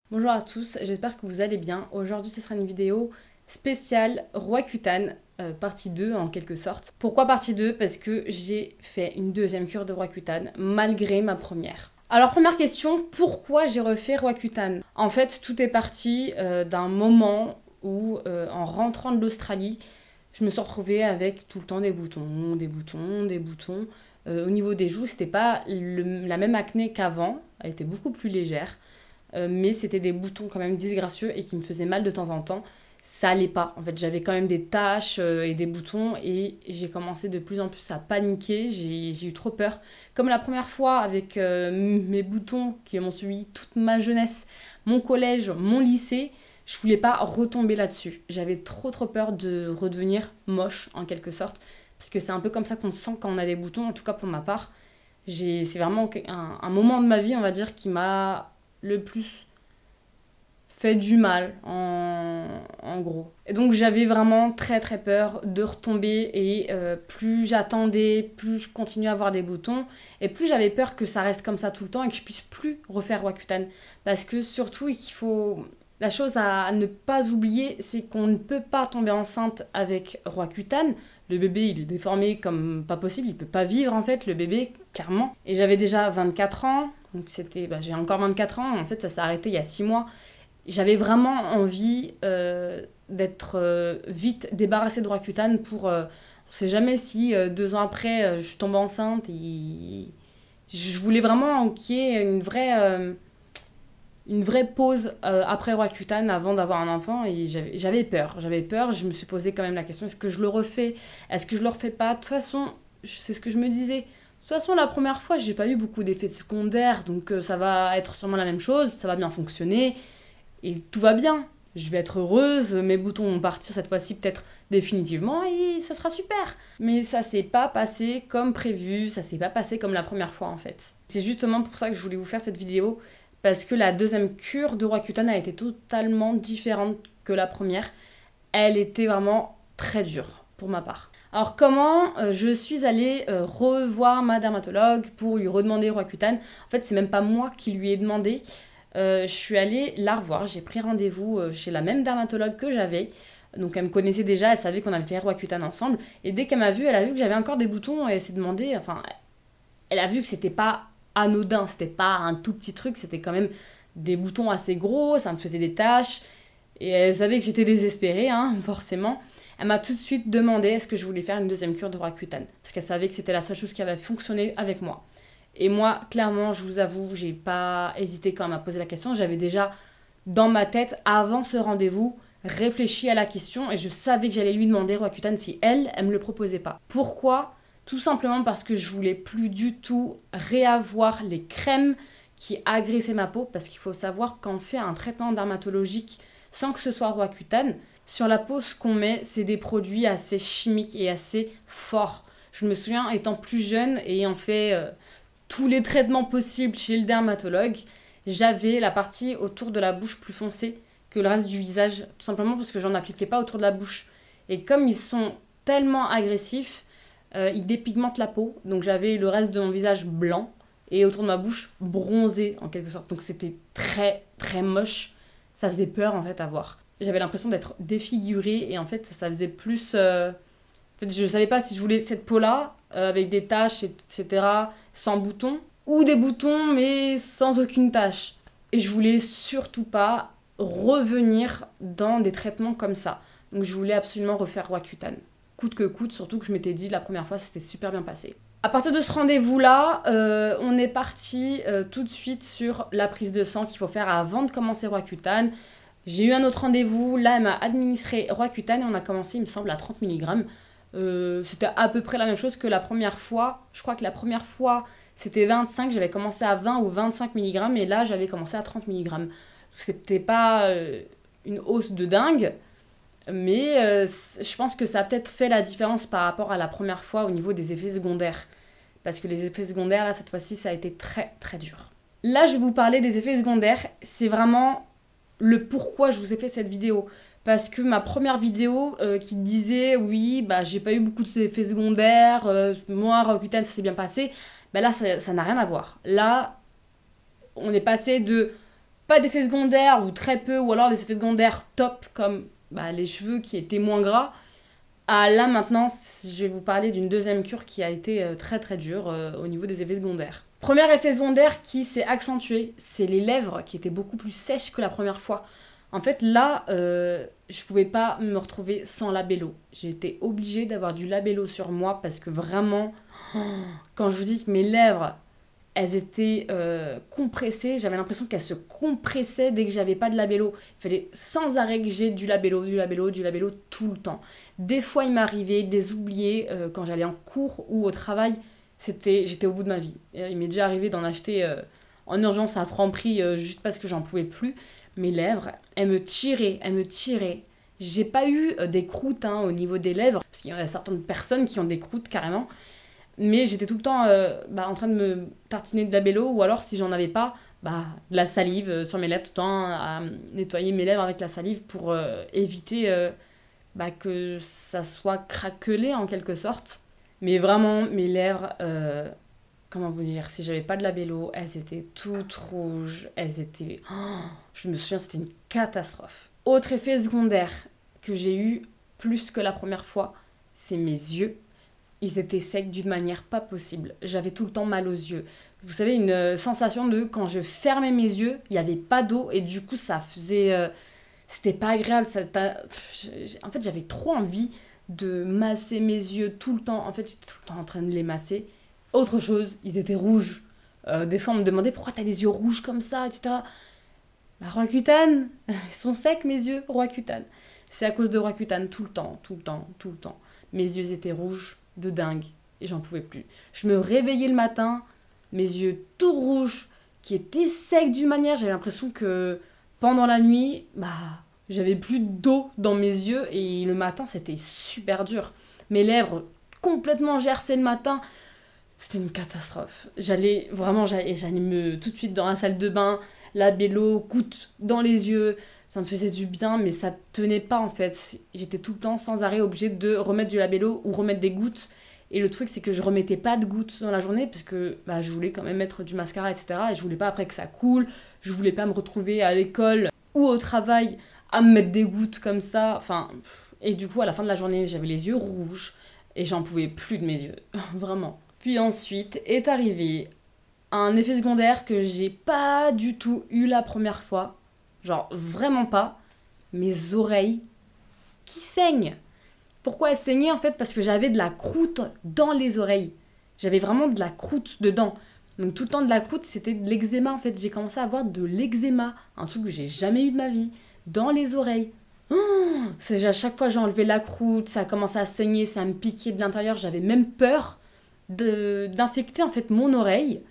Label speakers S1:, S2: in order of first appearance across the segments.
S1: Bonjour à tous, j'espère que vous allez bien. Aujourd'hui, ce sera une vidéo spéciale Roaccutane, partie 2 en quelque sorte. Pourquoi partie 2? Parce que j'ai fait une deuxième cure de Roaccutane malgré ma première. Alors première question, pourquoi j'ai refait Roaccutane? En fait, tout est parti d'un moment où, en rentrant de l'Australie, je me suis retrouvée avec tout le temps des boutons, des boutons, des boutons. Au niveau des joues, c'était pas la même acné qu'avant, elle était beaucoup plus légère. Mais c'était des boutons quand même disgracieux et qui me faisaient mal de temps en temps. Ça allait pas. En fait, j'avais quand même des taches et des boutons et j'ai commencé de plus en plus à paniquer. J'ai eu trop peur. Comme la première fois avec mes boutons qui m'ont suivi toute ma jeunesse, mon collège, mon lycée, je voulais pas retomber là-dessus. J'avais trop peur de redevenir moche en quelque sorte. Parce que c'est un peu comme ça qu'on se sent quand on a des boutons, en tout cas pour ma part. C'est vraiment un moment de ma vie, on va dire, qui m'a le plus fait du mal en gros. Et donc j'avais vraiment très peur de retomber et plus j'attendais, plus je continuais à avoir des boutons et plus j'avais peur que ça reste comme ça tout le temps et que je puisse plus refaire Roaccutane. Parce que surtout il faut... La chose à ne pas oublier, c'est qu'on ne peut pas tomber enceinte avec Roaccutane. Le bébé, il est déformé comme pas possible, il peut pas vivre en fait, le bébé, clairement. Et j'avais déjà 24 ans, donc j'ai encore 24 ans, en fait ça s'est arrêté il y a 6 mois. J'avais vraiment envie d'être vite débarrassée de Roaccutane pour... on sait jamais si 2 ans après je tombe enceinte et... Je voulais vraiment qu'il y ait une vraie pause après Roaccutane avant d'avoir un enfant et j'avais peur. J'avais peur, je me suis posé quand même la question, est-ce que je le refais? Est-ce que je le refais pas? De toute façon, c'est ce que je me disais. De toute façon, la première fois, j'ai pas eu beaucoup d'effets secondaires, donc ça va être sûrement la même chose, ça va bien fonctionner et tout va bien. Je vais être heureuse, mes boutons vont partir cette fois-ci peut-être définitivement et ça sera super. Mais ça s'est pas passé comme prévu, ça s'est pas passé comme la première fois en fait. C'est justement pour ça que je voulais vous faire cette vidéo parce que la deuxième cure de Roaccutane a été totalement différente que la première. Elle était vraiment très dure pour ma part. Alors comment je suis allée revoir ma dermatologue pour lui redemander Roaccutane? En fait, c'est même pas moi qui lui ai demandé. Je suis allée la revoir, j'ai pris rendez-vous chez la même dermatologue que j'avais. Donc elle me connaissait déjà, elle savait qu'on avait fait Roaccutane ensemble. Et dès qu'elle m'a vue, elle a vu que j'avais encore des boutons et elle s'est demandé, enfin, elle a vu que c'était pas anodin, c'était pas un tout petit truc, c'était quand même des boutons assez gros, ça me faisait des taches. Et elle savait que j'étais désespérée, hein, forcément. Elle m'a tout de suite demandé est-ce que je voulais faire une deuxième cure de Roaccutane. Parce qu'elle savait que c'était la seule chose qui avait fonctionné avec moi. Et moi, clairement, je vous avoue, j'ai pas hésité quand même à poser la question. J'avais déjà, dans ma tête, avant ce rendez-vous, réfléchi à la question et je savais que j'allais lui demander Roaccutane si elle me le proposait pas. Pourquoi? Tout simplement parce que je voulais plus du tout réavoir les crèmes qui agressaient ma peau. Parce qu'il faut savoir qu'on fait un traitement dermatologique sans que ce soit Roaccutane. Sur la peau, ce qu'on met, c'est des produits assez chimiques et assez forts. Je me souviens, étant plus jeune et ayant fait tous les traitements possibles chez le dermatologue, j'avais la partie autour de la bouche plus foncée que le reste du visage, tout simplement parce que j'en appliquais pas autour de la bouche. Et comme ils sont tellement agressifs, ils dépigmentent la peau, donc j'avais le reste de mon visage blanc et autour de ma bouche bronzé en quelque sorte. Donc c'était très moche, ça faisait peur en fait à voir. J'avais l'impression d'être défigurée et en fait ça faisait plus... En fait, je savais pas si je voulais cette peau-là, avec des taches, etc., sans boutons, ou des boutons, mais sans aucune tache. Et je voulais surtout pas revenir dans des traitements comme ça. Donc je voulais absolument refaire Roaccutane. Coûte que coûte, surtout que je m'étais dit la première fois, c'était super bien passé. À partir de ce rendez-vous-là, on est parti tout de suite sur la prise de sang qu'il faut faire avant de commencer Roaccutane. J'ai eu un autre rendez-vous, là elle m'a administré Roaccutane et on a commencé, il me semble, à 30 mg. C'était à peu près la même chose que la première fois. Je crois que la première fois, c'était 25. J'avais commencé à 20 ou 25 mg et là, j'avais commencé à 30 mg. C'était pas une hausse de dingue, mais je pense que ça a peut-être fait la différence par rapport à la première fois au niveau des effets secondaires. Parce que les effets secondaires, là, cette fois-ci, ça a été très dur. Là, je vais vous parler des effets secondaires. C'est vraiment le pourquoi je vous ai fait cette vidéo. Parce que ma première vidéo qui disait oui, bah j'ai pas eu beaucoup d'effets secondaires, moi, Roaccutane, ça s'est bien passé, bah là, ça n'a rien à voir. Là, on est passé de pas d'effets secondaires ou très peu, ou alors des effets secondaires top comme les cheveux qui étaient moins gras. Ah là maintenant, je vais vous parler d'une deuxième cure qui a été très très dure au niveau des effets secondaires. Premier effet secondaire qui s'est accentué, c'est les lèvres qui étaient beaucoup plus sèches que la première fois. En fait là, je pouvais pas me retrouver sans labello. J'ai été obligée d'avoir du labello sur moi parce que vraiment, quand je vous dis que mes lèvres, elles étaient compressées, j'avais l'impression qu'elles se compressaient dès que j'avais pas de labello. Il fallait sans arrêt que j'ai du labello tout le temps. Des fois, il m'arrivait des oubliés quand j'allais en cours ou au travail. J'étais au bout de ma vie. Il m'est déjà arrivé d'en acheter en urgence à franc prix juste parce que j'en pouvais plus. Mes lèvres, elles me tiraient, elles me tiraient. J'ai pas eu des croûtes au niveau des lèvres, parce qu'il y a certaines personnes qui ont des croûtes carrément. Mais j'étais tout le temps en train de me tartiner de labello, ou alors si j'en avais pas, de la salive sur mes lèvres, tout le temps à nettoyer mes lèvres avec la salive pour éviter que ça soit craquelé en quelque sorte. Mais vraiment, mes lèvres, comment vous dire, si j'avais pas de labello, elles étaient toutes rouges, elles étaient... Oh, je me souviens, c'était une catastrophe. Autre effet secondaire que j'ai eu plus que la première fois, c'est mes yeux. Ils étaient secs d'une manière pas possible. J'avais tout le temps mal aux yeux. Vous savez, une sensation de quand je fermais mes yeux, il n'y avait pas d'eau et du coup ça faisait... c'était pas agréable. En fait, j'avais trop envie de masser mes yeux tout le temps. En fait, j'étais tout le temps en train de les masser. Autre chose, ils étaient rouges. Des fois, on me demandait pourquoi t'as les yeux rouges comme ça, etc. Roaccutane, ils sont secs mes yeux, Roaccutane. C'est à cause de Roaccutane tout le temps, tout le temps, tout le temps. Mes yeux étaient rouges de dingue et j'en pouvais plus. Je me réveillais le matin, mes yeux tout rouges, qui étaient secs d'une manière, j'avais l'impression que pendant la nuit, j'avais plus d'eau dans mes yeux et le matin c'était super dur. Mes lèvres complètement gercées le matin, c'était une catastrophe. J'allais tout de suite dans la salle de bain, labello, goutte dans les yeux. Ça me faisait du bien, mais ça tenait pas en fait. J'étais tout le temps sans arrêt obligée de remettre du labello ou remettre des gouttes. Et le truc, c'est que je remettais pas de gouttes dans la journée parce que je voulais quand même mettre du mascara, etc. Et je voulais pas après que ça coule. Je voulais pas me retrouver à l'école ou au travail à me mettre des gouttes comme ça. Enfin, et du coup, à la fin de la journée, j'avais les yeux rouges et j'en pouvais plus de mes yeux. Vraiment. Puis ensuite est arrivé un effet secondaire que j'ai pas du tout eu la première fois. Genre vraiment pas. Mes oreilles qui saignent. Pourquoi elles saignaient en fait? Parce que j'avais de la croûte dans les oreilles. J'avais vraiment de la croûte dedans. Donc tout le temps de la croûte, c'était de l'eczéma en fait. J'ai commencé à avoir de l'eczéma. Un truc que j'ai jamais eu de ma vie. Dans les oreilles. À chaque fois j'ai enlevé la croûte, ça a commencé à saigner, ça me piquait de l'intérieur. J'avais même peur d'infecter en fait mon oreille.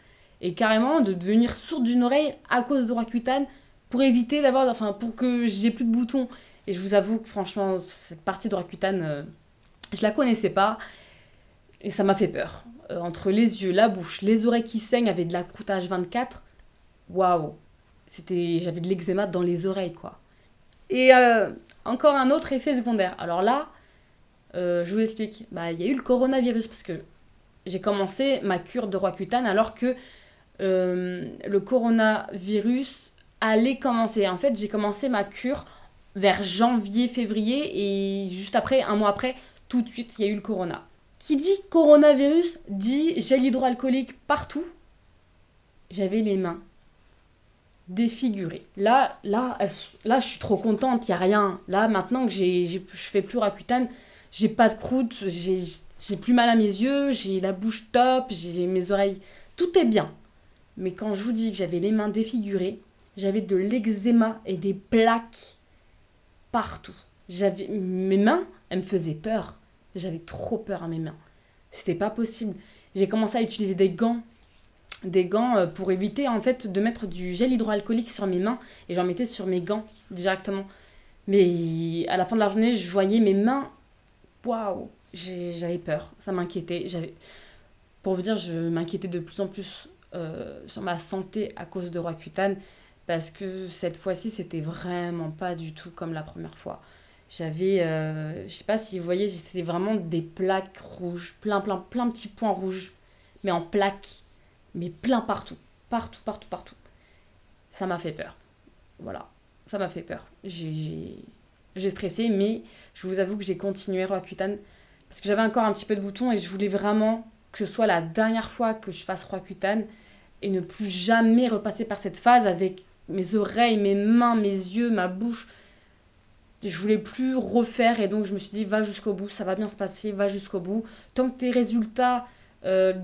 S1: Et carrément de devenir sourde d'une oreille à cause de Roaccutane pour éviter pour que j'ai plus de boutons. Et je vous avoue que franchement, cette partie de Roaccutane, je la connaissais pas. Et ça m'a fait peur. Entre les yeux, la bouche, les oreilles qui saignent avec de la croûte H24. Waouh. J'avais de l'eczéma dans les oreilles, quoi. Et encore un autre effet secondaire. Alors là, je vous explique. Il y a eu le coronavirus parce que j'ai commencé ma cure de Roaccutane alors que le coronavirus allait commencer. En fait, j'ai commencé ma cure vers janvier, février et juste après, un mois après, tout de suite, il y a eu le corona. Qui dit coronavirus dit gel hydroalcoolique partout. J'avais les mains défigurées. Là, je suis trop contente, il n'y a rien. Là, maintenant que je fais plus Roaccutane, j'ai pas de croûte, j'ai plus mal à mes yeux, j'ai la bouche top, j'ai mes oreilles, tout est bien. Mais quand je vous dis que j'avais les mains défigurées, j'avais de l'eczéma et des plaques partout. Mes mains, elles me faisaient peur. J'avais trop peur à mes mains. C'était pas possible. J'ai commencé à utiliser des gants pour éviter en fait de mettre du gel hydroalcoolique sur mes mains et j'en mettais sur mes gants directement. Mais à la fin de la journée, je voyais mes mains. Waouh, j'avais peur, ça m'inquiétait. Pour vous dire, je m'inquiétais de plus en plus sur ma santé à cause de Roaccutane parce que cette fois-ci, c'était vraiment pas du tout comme la première fois. J'avais, je sais pas si vous voyez, c'était vraiment des plaques rouges, plein de petits points rouges, mais en plaques, mais plein partout. Partout. Ça m'a fait peur. voilà, ça m'a fait peur. J'ai stressé, mais je vous avoue que j'ai continué Roaccutane parce que j'avais encore un petit peu de boutons et je voulais vraiment que ce soit la dernière fois que je fasse Roaccutane et ne plus jamais repasser par cette phase avec mes oreilles, mes mains, mes yeux, ma bouche. Je voulais plus refaire et donc je me suis dit va jusqu'au bout, ça va bien se passer, va jusqu'au bout. Tant que tes résultats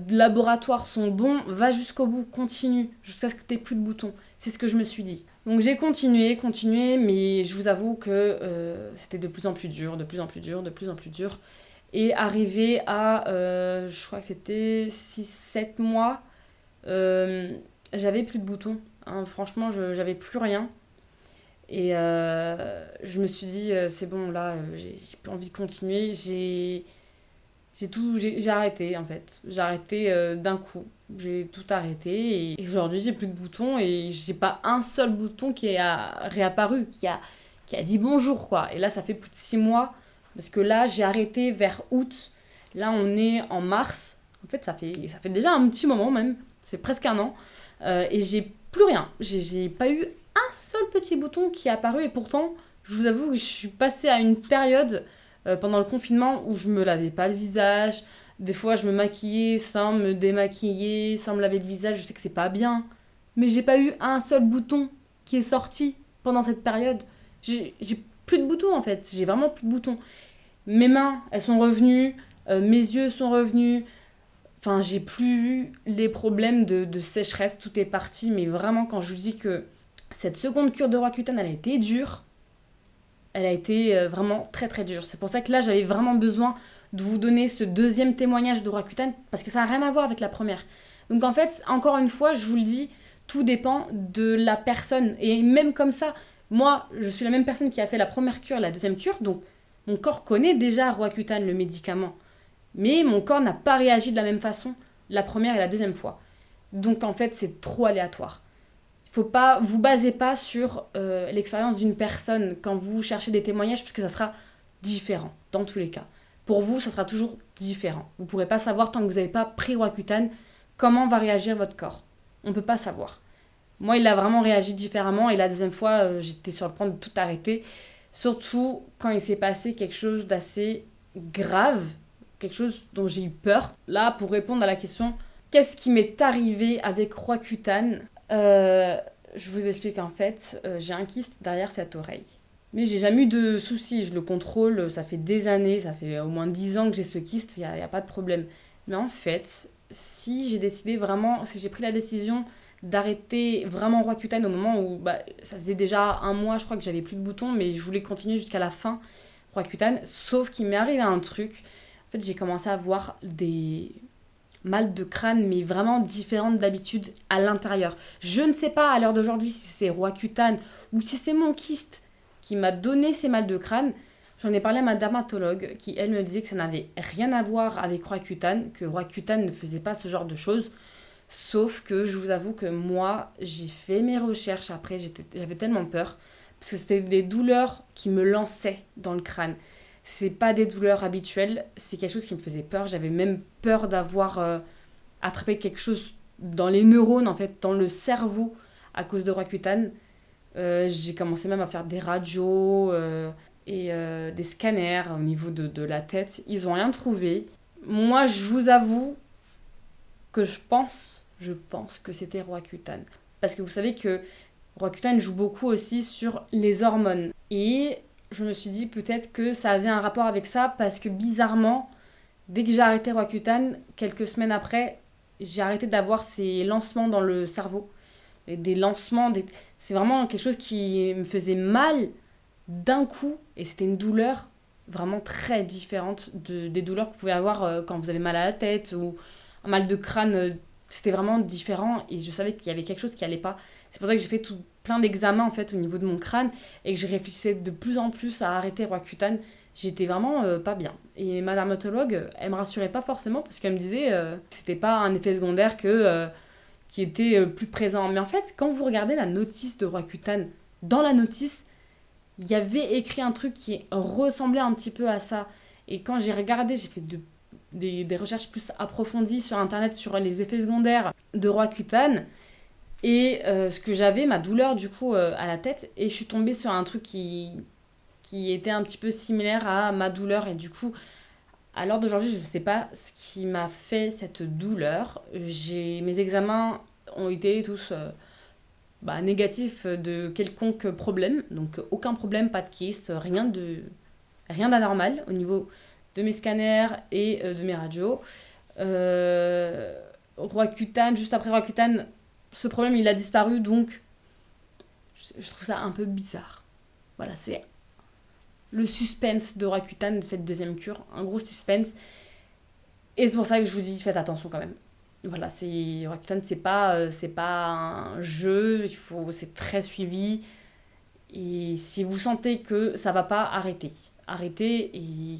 S1: laboratoires sont bons, va jusqu'au bout, continue jusqu'à ce que tu n'aies plus de boutons. C'est ce que je me suis dit. Donc j'ai continué, mais je vous avoue que c'était de plus en plus dur, de plus en plus dur, de plus en plus dur. Et arrivé à, je crois que c'était 6 7 mois, j'avais plus de boutons. Hein. Franchement, j'avais plus rien. Et je me suis dit, c'est bon, là, j'ai plus envie de continuer. J'ai arrêté, en fait. J'ai arrêté d'un coup. J'ai tout arrêté. Et aujourd'hui, j'ai plus de boutons et j'ai pas un seul bouton qui a réapparu, qui a dit bonjour, quoi. Et là, ça fait plus de 6 mois. Parce que là, j'ai arrêté vers août. Là, on est en mars. En fait, ça fait déjà un petit moment, même. C'est presque un an. Et j'ai plus rien. J'ai pas eu un seul petit bouton qui est apparu et pourtant, je vous avoue que je suis passée à une période pendant le confinement où je me lavais pas le visage. Des fois, je me maquillais sans me démaquiller, sans me laver le visage. Je sais que c'est pas bien, mais j'ai pas eu un seul bouton qui est sorti pendant cette période. J'ai plus de boutons en fait. J'ai vraiment plus de boutons. Mes mains, elles sont revenues. Mes yeux sont revenus. Enfin, j'ai plus eu les problèmes de sécheresse. Tout est parti. Mais vraiment, quand je vous dis que cette seconde cure de Roaccutane, elle a été dure. Elle a été vraiment très très dure. C'est pour ça que là, j'avais vraiment besoin de vous donner ce deuxième témoignage de Roaccutane parce que ça n'a rien à voir avec la première. Donc en fait, encore une fois, je vous le dis, tout dépend de la personne. Et même comme ça, moi, je suis la même personne qui a fait la première cure et la deuxième cure. Donc mon corps connaît déjà Roaccutane, le médicament. Mais mon corps n'a pas réagi de la même façon la première et la deuxième fois. Donc en fait, c'est trop aléatoire. Faut pas, vous basez pas sur l'expérience d'une personne quand vous cherchez des témoignages, parce que ça sera différent dans tous les cas. Pour vous, ça sera toujours différent. Vous ne pourrez pas savoir tant que vous n'avez pas pris Roaccutane comment va réagir votre corps. On ne peut pas savoir. Moi, il a vraiment réagi différemment et la deuxième fois, j'étais sur le point de tout arrêter. Surtout quand il s'est passé quelque chose d'assez grave, quelque chose dont j'ai eu peur. Là, pour répondre à la question, qu'est-ce qui m'est arrivé avec Roaccutane ? Je vous explique en fait, j'ai un kyste derrière cette oreille. Mais j'ai jamais eu de soucis, je le contrôle, ça fait des années, ça fait au moins 10 ans que j'ai ce kyste, il n'y a pas de problème. Mais en fait, si j'ai pris la décision d'arrêter vraiment Roaccutane au moment où ça faisait déjà un mois, je crois que j'avais plus de boutons, mais je voulais continuer jusqu'à la fin Roaccutane, sauf qu'il m'est arrivé un truc. En fait, j'ai commencé à avoir des mal de crâne, mais vraiment différente d'habitude à l'intérieur. Je ne sais pas à l'heure d'aujourd'hui si c'est Roaccutane ou si c'est mon kyste qui m'a donné ces mal de crâne. J'en ai parlé à ma dermatologue qui, elle, me disait que ça n'avait rien à voir avec Roaccutane, que Roaccutane ne faisait pas ce genre de choses. Sauf que je vous avoue que moi, j'ai fait mes recherches après, j'avais tellement peur, parce que c'était des douleurs qui me lançaient dans le crâne. C'est pas des douleurs habituelles, c'est quelque chose qui me faisait peur. J'avais même peur d'avoir attrapé quelque chose dans les neurones, en fait, dans le cerveau, à cause de Roaccutane. J'ai commencé même à faire des radios et des scanners au niveau de la tête. Ils ont rien trouvé. Moi, je vous avoue que je pense que c'était Roaccutane. Parce que vous savez que Roaccutane joue beaucoup aussi sur les hormones. Et je me suis dit peut-être que ça avait un rapport avec ça parce que bizarrement, dès que j'ai arrêté Roaccutane, quelques semaines après, j'ai arrêté d'avoir ces lancements dans le cerveau. Et des lancements, c'est vraiment quelque chose qui me faisait mal d'un coup. Et c'était une douleur vraiment très différente des douleurs que vous pouvez avoir quand vous avez mal à la tête ou un mal de crâne. C'était vraiment différent et je savais qu'il y avait quelque chose qui allait pas. C'est pour ça que j'ai fait plein d'examens en fait au niveau de mon crâne et que je réfléchissais de plus en plus à arrêter Roaccutane. J'étais vraiment pas bien. Et ma dermatologue, elle me rassurait pas forcément parce qu'elle me disait que c'était pas un effet secondaire qui était plus présent. Mais en fait, quand vous regardez la notice de Roaccutane, dans la notice, il y avait écrit un truc qui ressemblait un petit peu à ça. Et quand j'ai regardé, j'ai fait des recherches plus approfondies sur internet sur les effets secondaires de Roaccutane. Et ce que j'avais, ma douleur du coup à la tête, et je suis tombée sur un truc qui était un petit peu similaire à ma douleur. Et du coup, à l'heure d'aujourd'hui, je ne sais pas ce qui m'a fait cette douleur. Mes examens ont été tous négatifs de quelconque problème. Donc aucun problème, pas de kyste, rien d'anormal au niveau de mes scanners et de mes radios. Roaccutane, juste après Roaccutane, ce problème il a disparu, donc je trouve ça un peu bizarre. Voilà, c'est le suspense de Roaccutane de cette deuxième cure, un gros suspense. Et c'est pour ça que je vous dis, faites attention quand même. Voilà, Roaccutane, c'est pas un jeu, c'est très suivi. Et si vous sentez que ça va pas, arrêtez. Arrêtez et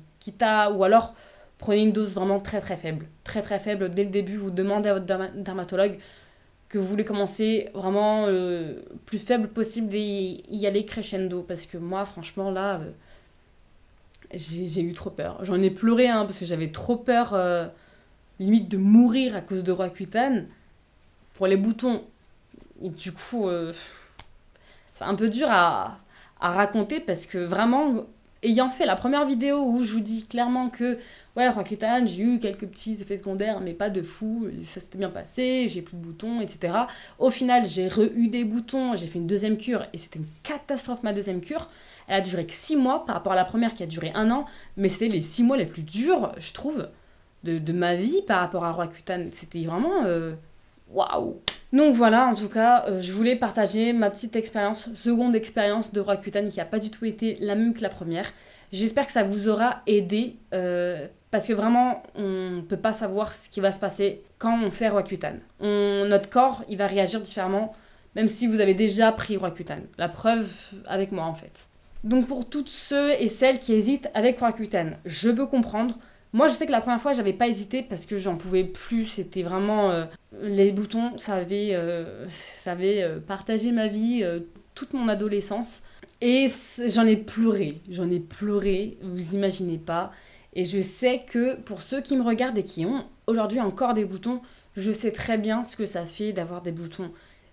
S1: ou alors prenez une dose vraiment très très faible. Très très faible dès le début, vous demandez à votre dermatologue que vous voulez commencer vraiment le plus faible possible et y aller crescendo. Parce que moi, franchement, là, j'ai eu trop peur. J'en ai pleuré, hein, parce que j'avais trop peur, limite de mourir à cause de Roaccutane. Pour les boutons. Et du coup, c'est un peu dur à raconter parce que vraiment, ayant fait la première vidéo où je vous dis clairement que ouais, Roaccutane, j'ai eu quelques petits effets secondaires, mais pas de fou, ça s'était bien passé, j'ai plus de boutons, etc. Au final, j'ai eu des boutons, j'ai fait une deuxième cure et c'était une catastrophe ma deuxième cure. Elle a duré que 6 mois par rapport à la première qui a duré 1 an, mais c'était les 6 mois les plus durs, je trouve, de ma vie par rapport à Roaccutane. C'était vraiment waouh! Donc voilà, en tout cas, je voulais partager ma petite seconde expérience de Roaccutane qui n'a pas du tout été la même que la première. J'espère que ça vous aura aidé, parce que vraiment, on ne peut pas savoir ce qui va se passer quand on fait Roaccutane. Notre corps, il va réagir différemment, même si vous avez déjà pris Roaccutane. La preuve avec moi, en fait. Donc pour toutes ceux et celles qui hésitent avec Roaccutane, je peux comprendre. Moi, je sais que la première fois, j'avais pas hésité parce que j'en pouvais plus. C'était vraiment... les boutons, ça avait partagé ma vie toute mon adolescence. Et j'en ai pleuré, vous imaginez pas. Et je sais que pour ceux qui me regardent et qui ont aujourd'hui encore des boutons, je sais très bien ce que ça fait d'avoir des boutons.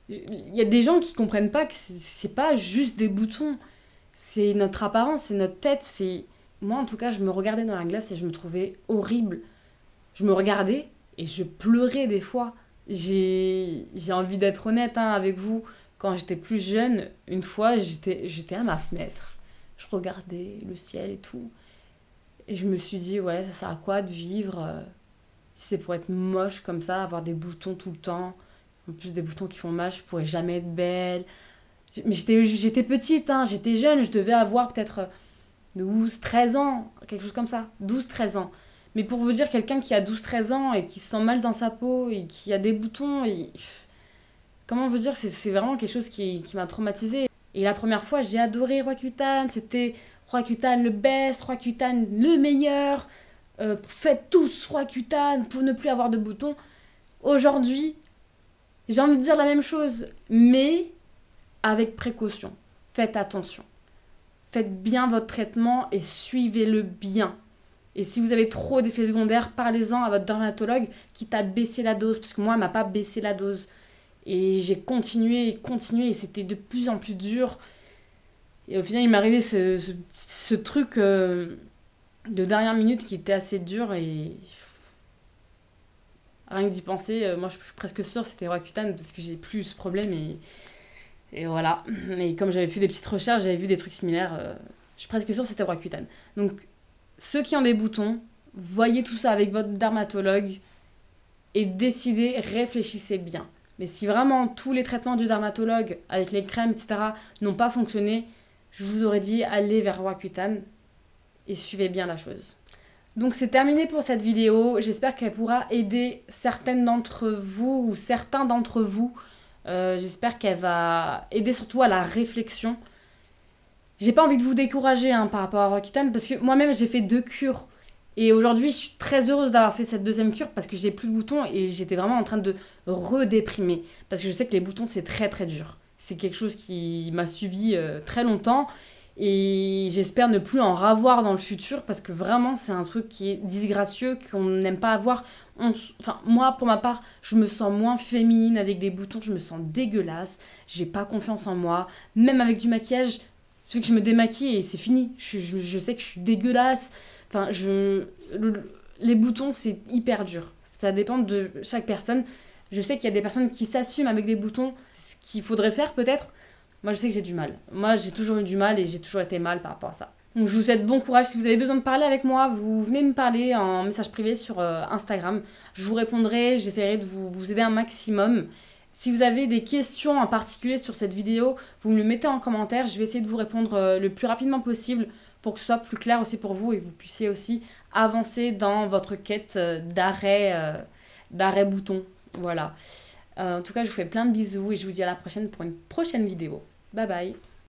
S1: Il y a des gens qui comprennent pas que c'est pas juste des boutons. C'est notre apparence, c'est notre tête, c'est... Moi, en tout cas, je me regardais dans la glace et je me trouvais horrible. Je me regardais et je pleurais des fois. J'ai envie d'être honnête avec vous. Quand j'étais plus jeune, une fois, j'étais à ma fenêtre. Je regardais le ciel et tout. Et je me suis dit, ouais, ça sert à quoi de vivre si c'est pour être moche comme ça, avoir des boutons tout le temps. En plus, des boutons qui font mal, je pourrais jamais être belle. Mais j'étais petite, j'étais jeune, je devais avoir peut-être 12, 13 ans, quelque chose comme ça. 12, 13 ans. Mais pour vous dire, quelqu'un qui a 12, 13 ans et qui se sent mal dans sa peau et qui a des boutons, comment vous dire, c'est vraiment quelque chose qui m'a traumatisée. Et la première fois, j'ai adoré Roaccutane, c'était Roaccutane le best, Roaccutane le meilleur. Faites tous Roaccutane pour ne plus avoir de boutons. Aujourd'hui, j'ai envie de dire la même chose, mais avec précaution. Faites attention. Faites bien votre traitement et suivez-le bien. Et si vous avez trop d'effets secondaires, parlez-en à votre dermatologue qui t'a baissé la dose. Parce que moi, elle m'a pas baissé la dose. Et j'ai continué et c'était de plus en plus dur. Et au final, il m'est arrivé ce truc de dernière minute qui était assez dur. Et rien que d'y penser, moi je suis presque sûre que c'était Roaccutane parce que j'ai plus ce problème. Et voilà. Et comme j'avais fait des petites recherches, j'avais vu des trucs similaires. Je suis presque sûre que c'était Roaccutane. Donc, ceux qui ont des boutons, voyez tout ça avec votre dermatologue et décidez, réfléchissez bien. Mais si vraiment tous les traitements du dermatologue, avec les crèmes, etc., n'ont pas fonctionné, je vous aurais dit allez vers Roaccutane et suivez bien la chose. Donc c'est terminé pour cette vidéo. J'espère qu'elle pourra aider certaines d'entre vous ou certains d'entre vous. J'espère qu'elle va aider surtout à la réflexion. J'ai pas envie de vous décourager par rapport à Roaccutane parce que moi-même j'ai fait 2 cures. Et aujourd'hui je suis très heureuse d'avoir fait cette deuxième cure parce que j'ai plus de boutons et j'étais vraiment en train de redéprimer. Parce que je sais que les boutons c'est très très dur. C'est quelque chose qui m'a suivi très longtemps. Et j'espère ne plus en ravoir dans le futur parce que vraiment, c'est un truc qui est disgracieux, qu'on n'aime pas avoir. Enfin, moi, pour ma part, je me sens moins féminine avec des boutons, je me sens dégueulasse, j'ai pas confiance en moi. Même avec du maquillage, il suffit que je me démaquille et c'est fini. Je sais que je suis dégueulasse. Enfin, les boutons, c'est hyper dur. Ça dépend de chaque personne. Je sais qu'il y a des personnes qui s'assument avec des boutons, ce qu'il faudrait faire peut-être. Moi, je sais que j'ai du mal. Moi, j'ai toujours eu du mal et j'ai toujours été mal par rapport à ça. Donc, je vous souhaite bon courage. Si vous avez besoin de parler avec moi, vous venez me parler en message privé sur Instagram. Je vous répondrai, j'essaierai de vous aider un maximum. Si vous avez des questions en particulier sur cette vidéo, vous me le mettez en commentaire. Je vais essayer de vous répondre le plus rapidement possible pour que ce soit plus clair aussi pour vous et que vous puissiez aussi avancer dans votre quête d'arrêt bouton. Voilà. En tout cas, je vous fais plein de bisous et je vous dis à la prochaine pour une prochaine vidéo. Bye bye.